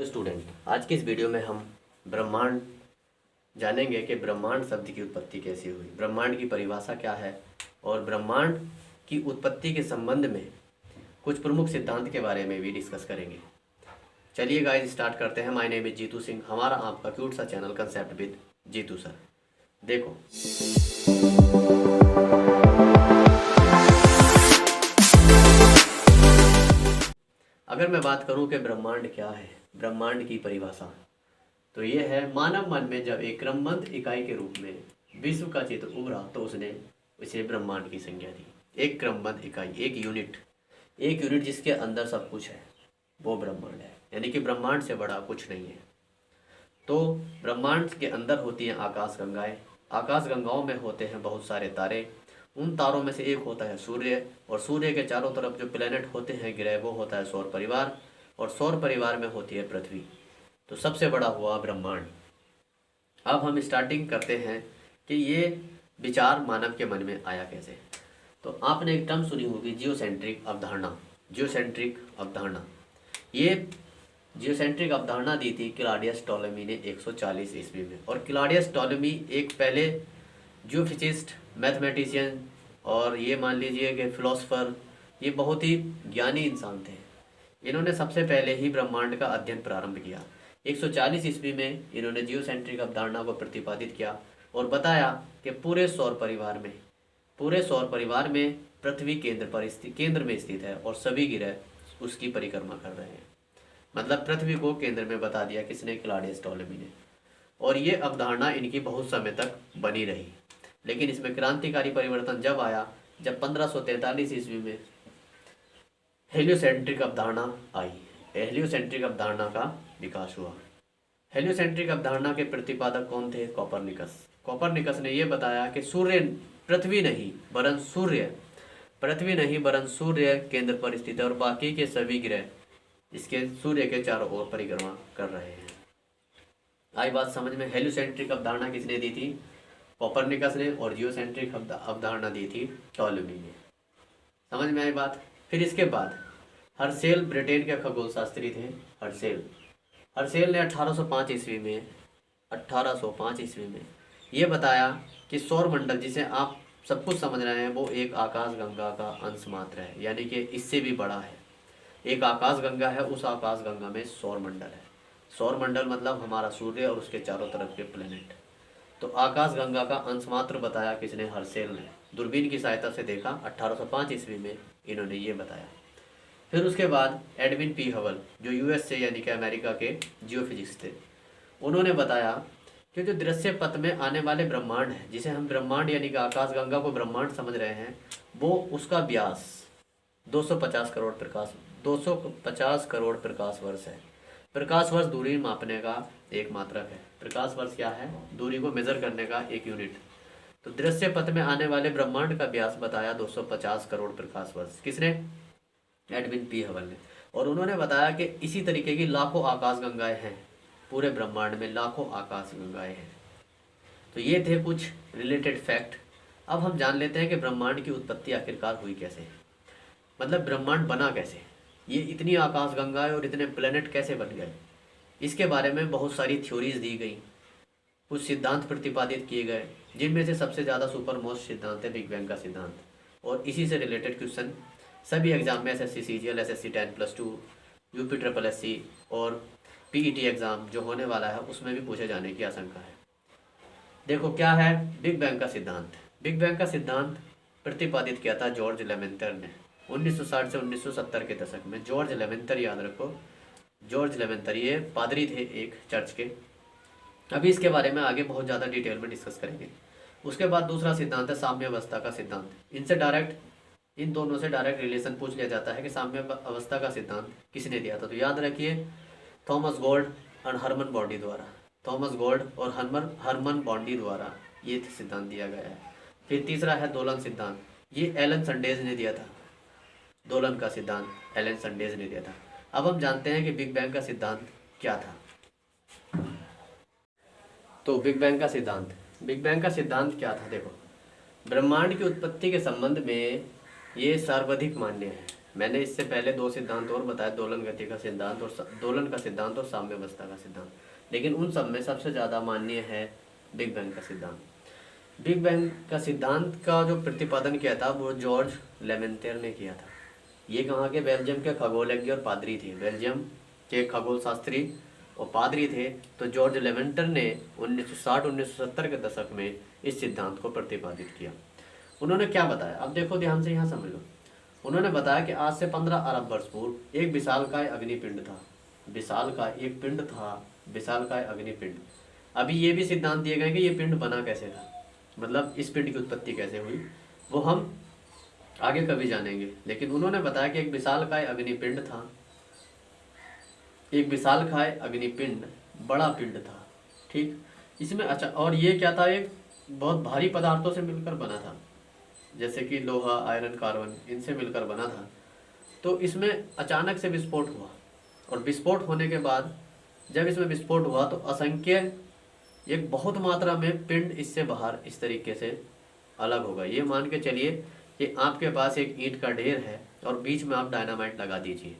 Student, आज की इस वीडियो में हम ब्रह्मांड जानेंगे कि ब्रह्मांड शब्द की उत्पत्ति कैसे हुई, ब्रह्मांड की परिभाषा क्या है और ब्रह्मांड की उत्पत्ति के संबंध में कुछ प्रमुख सिद्धांत के बारे में भी डिस्कस करेंगे। चलिए गाइस स्टार्ट करते हैं। My name is Jeetu Singh, हमारा आपका क्यूट सा channel concept with Jeetu sir. देखो, अगर मैं बात करूं कि ब्रह्मांड क्या है, ब्रह्मांड की परिभाषा, तो ये है मानव मन में जब एक क्रमबद्ध इकाई के रूप में विश्व का चित्र उभरा तो उसने इसे ब्रह्मांड की संज्ञा दी। एक क्रमबद्ध इकाई, एक यूनिट जिसके अंदर सब कुछ है, वो ब्रह्मांड है। यानी कि ब्रह्मांड से बड़ा कुछ नहीं है। तो ब्रह्मांड के अंदर होती हैं आकाश गंगाएं। आकाश गंगाओं में होते हैं बहुत सारे तारे। उन तारों में से एक होता है सूर्य, और सूर्य के चारों तरफ जो प्लेनेट होते हैं, ग्रह, वो होता है सौर परिवार, और सौर परिवार में होती है पृथ्वी। तो सबसे बड़ा हुआ ब्रह्मांड। अब हम स्टार्टिंग करते हैं कि ये विचार मानव के मन में आया कैसे। तो आपने एक टर्म सुनी होगी, जियोसेंट्रिक अवधारणा। जियोसेंट्रिक अवधारणा, ये जियोसेंट्रिक अवधारणा दी थी क्लॉडियस टॉलेमी ने 140 ईस्वी में। और क्लॉडियस टॉलेमी एक पहले जियोफिजिस्ट, मैथमेटिशियन और ये मान लीजिए कि फिलोसफर, ये बहुत ही ज्ञानी इंसान थे। इन्होंने सबसे पहले ही ब्रह्मांड का अध्ययन प्रारंभ किया। 140 ईस्वी में इन्होंने जियोसेंट्रिक अवधारणा को प्रतिपादित किया और बताया कि पूरे सौर परिवार में पृथ्वी केंद्र में स्थित है और सभी ग्रह उसकी परिक्रमा कर रहे हैं। मतलब पृथ्वी को केंद्र में बता दिया किसने? क्लॉडियस टॉलेमी ने। और ये अवधारणा इनकी बहुत समय तक बनी रही, लेकिन इसमें क्रांतिकारी परिवर्तन जब आया, जब 1543 ईस्वी में हेलियोसेंट्रिक अवधारणा आई। हेलियोसेंट्रिक अवधारणा का विकास हुआ। हेलियोसेंट्रिक अवधारणा के प्रतिपादक कौन थे? कोपरनिकस ने यह बताया कि पृथ्वी नहीं वरन सूर्य केंद्र पर स्थित है और बाकी के सभी ग्रह इसके सूर्य के चारों ओर परिक्रमा कर रहे हैं। आई बात समझ में? हेलियोसेंट्रिक अवधारणा किसने दी थी? कोपरनिकस ने। और जियोसेंट्रिक अवधारणा दी थी टॉलेमी ने। समझ में आई बात? फिर इसके बाद हर्शेल, ब्रिटेन के खगोलशास्त्री थे हर्शेल ने 1805 ईस्वी में ये बताया कि सौर मंडल, जिसे आप सब कुछ समझ रहे हैं, वो एक आकाश गंगा का अंश मात्र है। यानी कि इससे भी बड़ा है। एक आकाश गंगा है, उस आकाश गंगा में सौर मंडल है। सौर मंडल मतलब हमारा सूर्य और उसके चारों तरफ के प्लेनेट। तो आकाश गंगा का अंश मात्र बताया किसने? हर्शेल ने। दूरबीन की सहायता से देखा 1805 ईस्वी में इन्होंने ये बताया। फिर उसके बाद एडविन पी हबल, जो यूएस से यानी कि अमेरिका के जियोफिजिक्स थे, उन्होंने बताया कि जो दृश्य पथ में आने वाले ब्रह्मांड है, जिसे हम ब्रह्मांड यानी कि आकाश गंगा को ब्रह्मांड समझ रहे हैं, वो उसका व्यास 250 करोड़ प्रकाश वर्ष है। प्रकाश वर्ष दूरी मापने का एक मात्रक है। प्रकाश वर्ष क्या है? दूरी को मेजर करने का एक यूनिट। तो दृश्य पथ में आने वाले ब्रह्मांड का व्यास बताया 250 करोड़ प्रकाश वर्ष। किसने? एडविन पी हबल ने। और उन्होंने बताया कि इसी तरीके की लाखों आकाश गंगाएं हैं, पूरे ब्रह्मांड में लाखों आकाश गंगाएं हैं। तो ये थे कुछ रिलेटेड फैक्ट। अब हम जान लेते हैं कि ब्रह्मांड की उत्पत्ति आखिरकार हुई कैसे, मतलब ब्रह्मांड बना कैसे, ये इतनी आकाश गंगाएं और इतने प्लेनेट कैसे बन गए। इसके बारे में बहुत सारी थ्योरीज दी गई, कुछ सिद्धांत प्रतिपादित किए गए, जिनमें से सबसे ज़्यादा सुपर मोस्ट सिद्धांत है बिग बैंग का सिद्धांत। और इसी से रिलेटेड क्वेश्चन सभी एग्जाम में SSC CGL, SSC 10+2, UPSSC और PET एग्ज़ाम जो होने वाला है उसमें भी पूछे जाने की आशंका है। देखो क्या है बिग बैंग का सिद्धांत। बिग बैंग का सिद्धांत प्रतिपादित किया था जॉर्ज लेमेंटर ने 1960 से 1970 के दशक में। जॉर्ज लेमेंटर, याद रखो, जॉर्ज लेमेंटर ये पादरी थे एक चर्च के। अभी इसके बारे में आगे बहुत ज़्यादा डिटेल में डिस्कस करेंगे। उसके बाद दूसरा सिद्धांत है साम्य अवस्था का सिद्धांत। इन दोनों से डायरेक्ट रिलेशन पूछ लिया जाता है कि साम्य अवस्था का सिद्धांत किसने दिया था। तो याद रखिए, थॉमस गोल्ड और हरमन बॉन्डी द्वारा ये सिद्धांत दिया गया है। फिर तीसरा है दोलन सिद्धांत। ये एलन संडेज ने दिया था। दोलन का सिद्धांत एलन संडेज ने दिया था। अब हम जानते हैं कि बिग बैंग का सिद्धांत क्या था। तो बिग बैंग का सिद्धांत क्या था? देखो, ब्रह्मांड की उत्पत्ति के संबंध में ये सर्वाधिक मान्य है। मैंने इससे पहले दो सिद्धांत और बताए, दोलन गति का सिद्धांत और दोलन का सिद्धांत और साम्यावस्था का सिद्धांत, लेकिन उन सब में सबसे ज़्यादा मान्य है बिग बैंग का सिद्धांत। बिग बैंग का सिद्धांत का जो प्रतिपादन किया था वो जॉर्ज लेमेंटेर ने किया था। ये कहाँ के, बेल्जियम के खगोलज्ञ और पादरी थे, बेल्जियम के खगोल शास्त्री और पादरी थे। तो जॉर्ज लेमेंटर ने 1960-1970 के दशक में इस सिद्धांत को प्रतिपादित किया। उन्होंने क्या बताया, अब देखो ध्यान से यहाँ समझ लो। उन्होंने बताया कि आज से 15 अरब वर्ष पूर्व एक विशालकाय अग्निपिंड था, विशालकाय एक पिंड था, विशालकाय अग्निपिंड। अभी ये भी सिद्धांत दिए गए कि ये पिंड बना कैसे था, मतलब इस पिंड की उत्पत्ति कैसे हुई, वो हम आगे कभी जानेंगे। लेकिन उन्होंने बताया कि एक विशालकाय अग्निपिंड था, एक विशालकाय अग्निपिंड बड़ा पिंड था, ठीक। इसमें अच्छा, और ये क्या था, एक बहुत भारी पदार्थों से मिलकर बना था, जैसे कि लोहा, आयरन, कार्बन, इनसे मिलकर बना था। तो इसमें अचानक से विस्फोट हुआ, और विस्फोट होने के बाद जब इसमें विस्फोट हुआ तो असंख्य, एक बहुत मात्रा में पिंड इससे बाहर इस तरीके से अलग होगा। ये मान के चलिए कि आपके पास एक ईंट का ढेर है और बीच में आप डायनामाइट लगा दीजिए,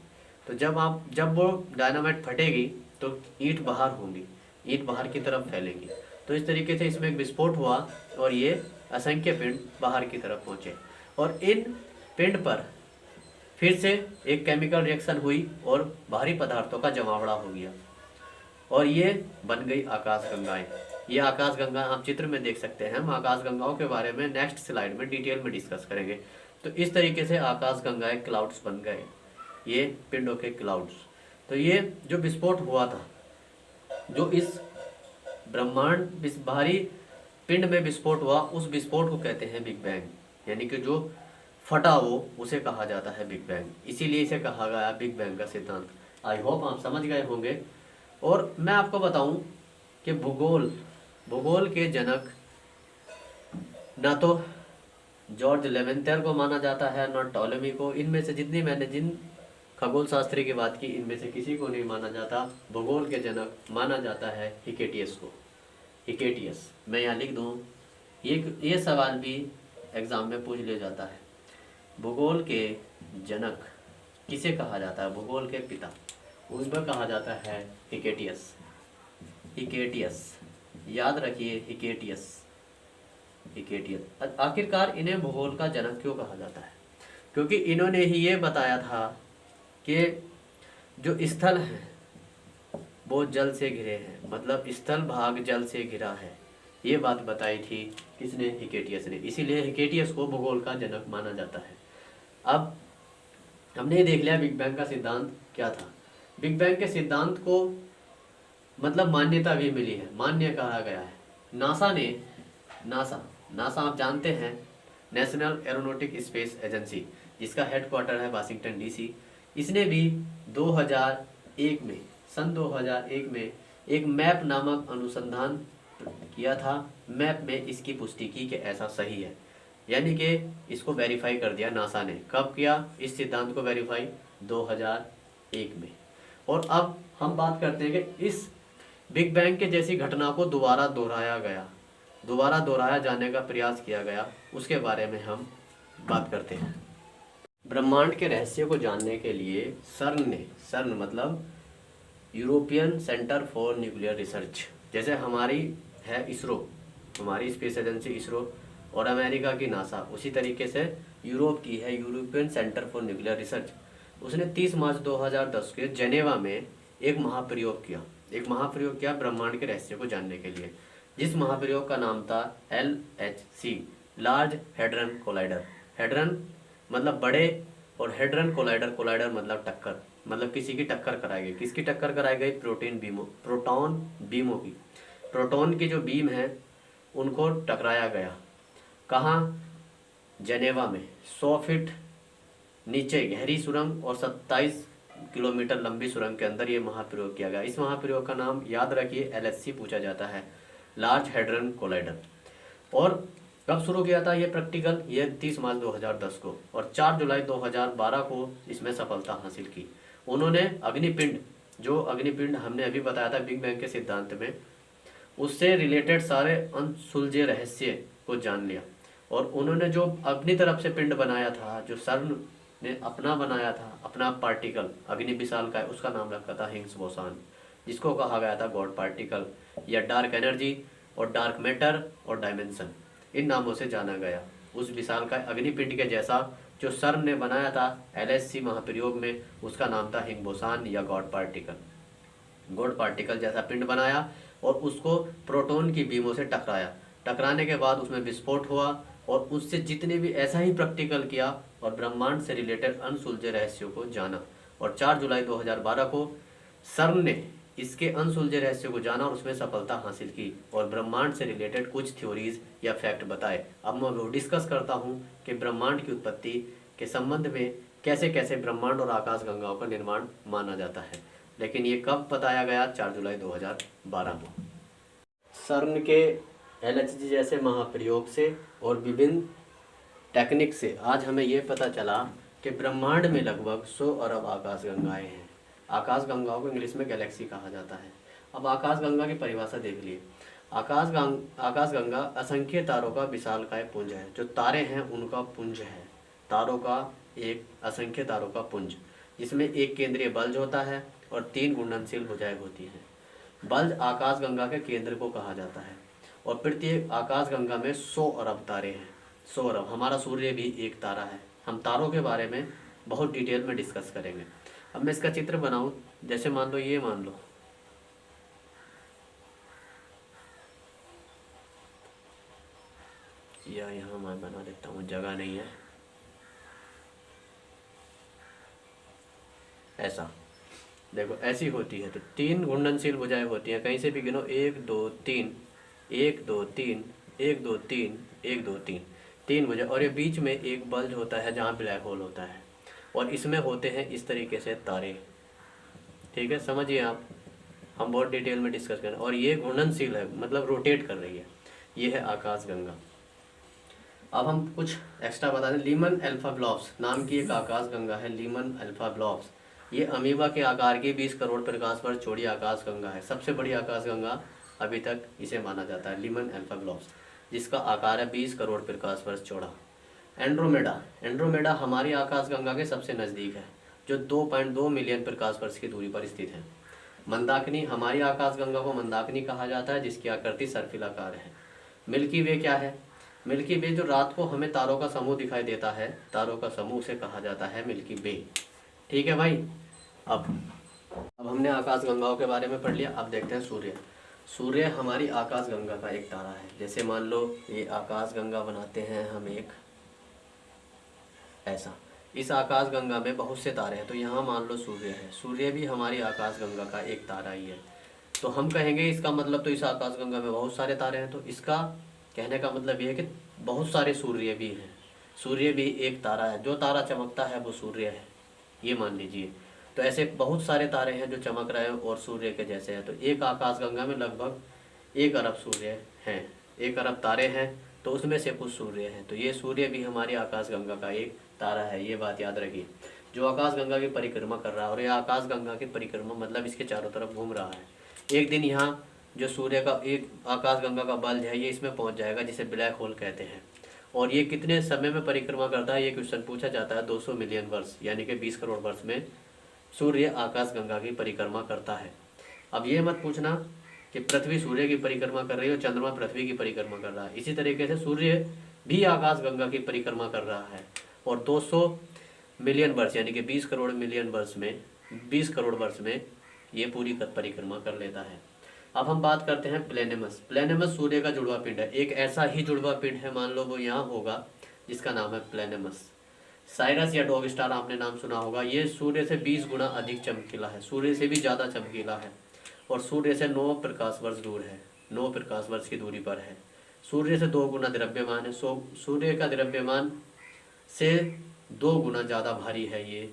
तो जब वो डायनामाइट फटेगी तो ईंट बाहर होंगी, ईंट बाहर की तरफ फैलेंगी। तो इस तरीके से इसमें एक विस्फोट हुआ और ये असंख्य पिंड बाहर की तरफ पहुँचे, और इन पिंड पर फिर से एक केमिकल रिएक्शन हुई और भारी पदार्थों का जमावड़ा हो गया, और ये बन गई आकाश गंगाएं। ये आकाश गंगा आप चित्र में देख सकते हैं। हम आकाश गंगाओं के बारे में नेक्स्ट स्लाइड में डिटेल में डिस्कस करेंगे। तो इस तरीके से आकाश गंगाएं, क्लाउड्स बन गए, ये पिंडों के क्लाउड्स। तो ये जो विस्फोट हुआ था, जो इस ब्रह्मांड इस भारी पिंड में विस्फोट हुआ, उस विस्फोट को कहते हैं बिग बैंग, यानी कि जो फटा वो उसे कहा जाता है बिग बैंग। इसीलिए इसे कहा गया बिग बैंग का सिद्धांत। आई होप आप समझ गए होंगे। और मैं आपको बताऊं कि भूगोल के जनक ना तो जॉर्ज लेवेंटर को माना जाता है, ना टॉलेमी को। इनमें से मैंने जिन खगोल शास्त्री की बात की, इनमें से किसी को नहीं माना जाता। भूगोल के जनक माना जाता है हिकेटियस को। हिकेटियस मैं यहाँ लिख दूँ, ये सवाल भी एग्जाम में पूछ लिया जाता है। भूगोल के जनक किसे कहा जाता है, भूगोल के पिता, उसमें कहा जाता है हिकेटियस। हिकेटियस याद रखिए, हिकेटियस। आखिरकार इन्हें भूगोल का जनक क्यों कहा जाता है, क्योंकि इन्होंने ही ये बताया था कि जो स्थल हैं वो जल से घिरे हैं, मतलब स्थल भाग जल से घिरा है। ये बात बताई थी किसने, हिकेटियस ने। इसीलिए हिकेटियस को भूगोल का जनक माना जाता है। अब हमने ये देख लिया बिग बैंग का सिद्धांत क्या था। बिग बैंग के सिद्धांत को मतलब मान्यता भी मिली है, मान्य कहा गया है। नासा आप जानते हैं, नेशनल एरोनॉटिक स्पेस एजेंसी, जिसका हेडक्वार्टर है वाशिंगटन डीसी। इसने भी 2001 में एक मैप नामक अनुसंधान किया था। मैप में इसकी पुष्टि की कि ऐसा सही है, यानी कि इसको वेरीफाई कर दिया नासा ने। कब किया इस सिद्धांत को वेरीफाई? 2001 में। और अब हम बात करते हैं कि इस बिग बैंग के जैसी घटना को दोबारा दोहराया जाने का प्रयास किया गया, उसके बारे में हम बात करते हैं। ब्रह्मांड के रहस्य को जानने के लिए सर्न मतलब European centre for nuclear research, जैसे हमारी है इसरो, हमारी स्पेस एजेंसी इसरो, और अमेरिका की नासा, उसी तरीके से यूरोप की है European centre for nuclear research. उसने 30 मार्च 2010 के जेनेवा में एक महाप्रयोग किया ब्रह्मांड के रहस्य को जानने के लिए, जिस महाप्रयोग का नाम था LHC, large hadron collider. Hadron मतलब बड़े, और हेड्रन कोलाइडर मतलब टक्कर, मतलब किसी की टक्कर कराई गई। किसकी टक्कर कराई गई? प्रोटॉन बीमों की। प्रोटॉन की जो बीम है उनको टकराया गया। कहाँ? जेनेवा में 100 फीट नीचे गहरी सुरंग और 27 किलोमीटर लंबी सुरंग के अंदर ये महाप्रयोग किया गया। इस महाप्रयोग का नाम याद रखिए LHC पूछा जाता है, लार्ज हेड्रन कोलाइडर। और कब शुरू किया था ये प्रैक्टिकल? ये 30 मार्च 2010 को, और 4 जुलाई 2012 को इसमें सफलता हासिल की। उन्होंने जो अग्निपिंड हमने अभी बताया था बिग बैंग के सिद्धांत में, उससे रिलेटेड सारे अनसुलझे रहस्य को जान लिया। और उन्होंने जो अपनी तरफ से पिंड बनाया था, जो सर्न ने अपना बनाया था, अपना पार्टिकल अग्नि विशालकाय, उसका नाम रखा था हिग्स बोसान, जिसको कहा गया था गॉड पार्टिकल या डार्क एनर्जी और डार्क मैटर और डायमेंशन, इन नामों से जाना गया। उस विशालकाय अग्निपिंड के जैसा जो सर्न ने बनाया था LHC महाप्रयोग में, उसका नाम था हिग्स बोसान या गॉड पार्टिकल। गॉड पार्टिकल जैसा पिंड बनाया और उसको प्रोटॉन की बीमों से टकराया, टकराने के बाद उसमें विस्फोट हुआ और उससे जितने भी ऐसा ही प्रैक्टिकल किया और ब्रह्मांड से रिलेटेड अनसुलझे रहस्यों को जाना। और 4 जुलाई 2012 को सर्न ने इसके अनसुलझे रहस्यों को जाना और उसमें सफलता हासिल की और ब्रह्मांड से रिलेटेड कुछ थ्योरीज या फैक्ट बताए। अब मैं वो डिस्कस करता हूँ कि ब्रह्मांड की उत्पत्ति के संबंध में कैसे कैसे ब्रह्मांड और आकाश गंगाओं का निर्माण माना जाता है। लेकिन ये कब बताया गया? 4 जुलाई 2012 को सर्न के LHC जैसे महाप्रयोग से और विभिन्न टेक्निक से आज हमें ये पता चला कि ब्रह्मांड में लगभग 100 अरब आकाश गंगाएं हैं। आकाश गंगाओं को इंग्लिश में गैलेक्सी कहा जाता है। अब आकाश गंगा की परिभाषा देख लिए। आकाश गंगा असंख्य तारों का विशालकाय पुंज है। जो तारे हैं उनका पुंज है, तारों का एक असंख्य तारों का पुंज, जिसमें एक केंद्रीय बल्ज होता है और 3 घूर्णनशील भुजाएं होती हैं। बल्ज आकाश गंगा के केंद्र को कहा जाता है और प्रत्येक आकाश गंगा में 100 अरब तारे हैं। 100 अरब। हमारा सूर्य भी एक तारा है। हम तारों के बारे में बहुत डिटेल में डिस्कस करेंगे। अब मैं इसका चित्र बनाऊं, जैसे मान लो ये मान लो, या यहाँ मैं बना देता हूँ, जगह नहीं है, ऐसा देखो, ऐसी होती है। तो 3 घूर्णनशील भुजाएं होती हैं, कहीं से भी गिनो, 1 2 3 1 2 3 1 2 3 1 2 3, 3 भुजा। और ये बीच में एक बल्ज होता है जहाँ ब्लैक होल होता है और इसमें होते हैं इस तरीके से तारे। ठीक है, समझिए आप, हम बहुत डिटेल में डिस्कस करें। और ये घूर्णनशील है, मतलब रोटेट कर रही है। ये है आकाश गंगा। अब हम कुछ एक्स्ट्रा बता दें। लीमन अल्फा ब्लॉब्स नाम की एक आकाश गंगा है, लीमन अल्फा ब्लॉब्स। ये अमीबा के आकार की 20 करोड़ प्रकाश वर्ष चौड़ी आकाश गंगा है। सबसे बड़ी आकाश गंगा अभी तक इसे माना जाता है, लीमन अल्फा ब्लॉब्स, जिसका आकार है 20 करोड़ प्रकाश वर्ष चौड़ा। एंड्रोमेडा हमारी आकाश गंगा के सबसे नज़दीक है, जो 2.2 मिलियन प्रकाश वर्ष की दूरी पर स्थित है। मंदाकिनी, हमारी आकाश गंगा को मंदाकिनी कहा जाता है, जिसकी आकृति सर्पिलाकार है। मिल्की वे क्या है? मिल्की वे जो रात को हमें तारों का समूह दिखाई देता है, तारों का समूह से कहा जाता है मिल्की वे। ठीक है भाई। अब हमने आकाश गंगाओं के बारे में पढ़ लिया। अब देखते हैं सूर्य। सूर्य हमारी आकाश गंगा का एक तारा है। जैसे मान लो ये आकाश गंगा बनाते हैं हम एक ऐसा, इस आकाश गंगा में बहुत से तारे हैं, तो यहाँ मान लो सूर्य है। सूर्य भी हमारी आकाश गंगा का एक तारा ही है। तो हम कहेंगे इसका मतलब तो इस आकाश गंगा में बहुत सारे तारे हैं, तो इसका कहने का मतलब ये है कि बहुत सारे सूर्य भी हैं। सूर्य भी एक तारा है, जो तारा चमकता है वो सूर्य है, ये मान लीजिए। तो ऐसे बहुत सारे तारे हैं जो चमक रहे हैं और सूर्य के जैसे हैं। तो एक आकाश गंगा में लगभग 1 अरब सूर्य हैं, 1 अरब तारे हैं, तो उसमें से कुछ सूर्य हैं। तो ये सूर्य भी हमारी आकाश गंगा का एक तारा है, ये बात याद रखिए, जो आकाश गंगा की परिक्रमा कर रहा है। और ये आकाश गंगा की परिक्रमा मतलब इसके चारों तरफ घूम रहा है। एक दिन यहाँ जो सूर्य का एक आकाश गंगा का बल्ब है, ये इसमें पहुँच जाएगा, जिसे ब्लैक होल कहते हैं। और ये कितने समय में परिक्रमा करता है, ये क्वेश्चन पूछा जाता है। 200 मिलियन वर्ष यानी कि 20 करोड़ वर्ष में सूर्य आकाश गंगा की परिक्रमा करता है। अब ये मत पूछना कि पृथ्वी सूर्य की परिक्रमा कर रही है और चंद्रमा पृथ्वी की परिक्रमा कर रहा है। इसी तरीके से सूर्य भी आकाश गंगा की परिक्रमा कर रहा है और 200 मिलियन वर्ष यानी कि 20 करोड़ मिलियन वर्ष में 20 करोड़ वर्ष में ये पूरी परिक्रमा कर लेता है। अब हम बात करते हैं प्लेनेमस। प्लेनेमस सूर्य का जुड़वा पिंड है। एक ऐसा ही जुड़वा पिंड है, मान लो वो यहाँ होगा, जिसका नाम है प्लेनेमस। साइरस या डॉग स्टार आपने नाम सुना होगा। ये सूर्य से 20 गुना अधिक चमकीला है, सूर्य से भी ज़्यादा चमकीला है और सूर्य से 9 प्रकाश वर्ष दूर है, 9 प्रकाश वर्ष की दूरी पर है। सूर्य से 2 गुना द्रव्यमान है। सूर्य का द्रव्यमान से 2 गुना ज़्यादा भारी है ये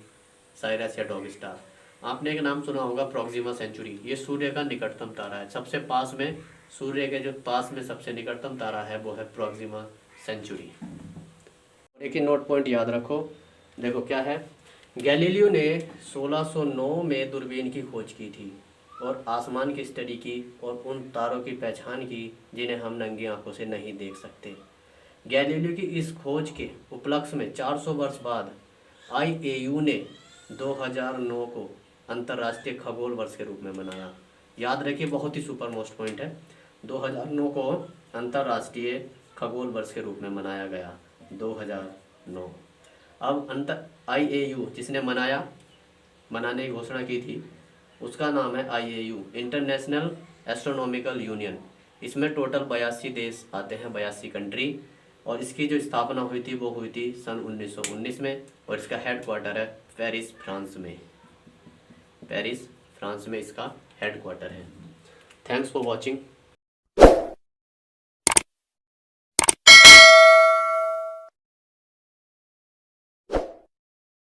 साइरस या डॉग स्टार। आपने एक नाम सुना होगा प्रोक्सिमा सेंचुरी। ये सूर्य का निकटतम तारा है। सबसे पास में, सूर्य के जो पास में सबसे निकटतम तारा है वो है प्रोक्सिमा सेंचुरी। एक ही नोट पॉइंट याद रखो, देखो क्या है। गैलीलियो ने 1609 में दूरबीन की खोज की थी और आसमान की स्टडी की और उन तारों की पहचान की जिन्हें हम नंगी आंखों से नहीं देख सकते। गैलीलियो की इस खोज के उपलक्ष्य में 400 वर्ष बाद IAU ने 2009 को अंतर्राष्ट्रीय खगोल वर्ष के रूप में मनाया। याद रखिए, बहुत ही सुपर मोस्ट पॉइंट है। 2009 को अंतर्राष्ट्रीय खगोल वर्ष के रूप में मनाया गया, 2009। अब IAU जिसने मनाने की घोषणा की थी, उसका नाम है IAU, इंटरनेशनल एस्ट्रोनॉमिकल यूनियन। इसमें टोटल 82 देश आते हैं, 82 कंट्री। और इसकी जो स्थापना हुई थी वो हुई थी सन 1919 में, और इसका हेडक्वार्टर है पेरिस, फ्रांस में। पेरिस, फ्रांस में इसका हेडक्वार्टर है। Thanks for watching.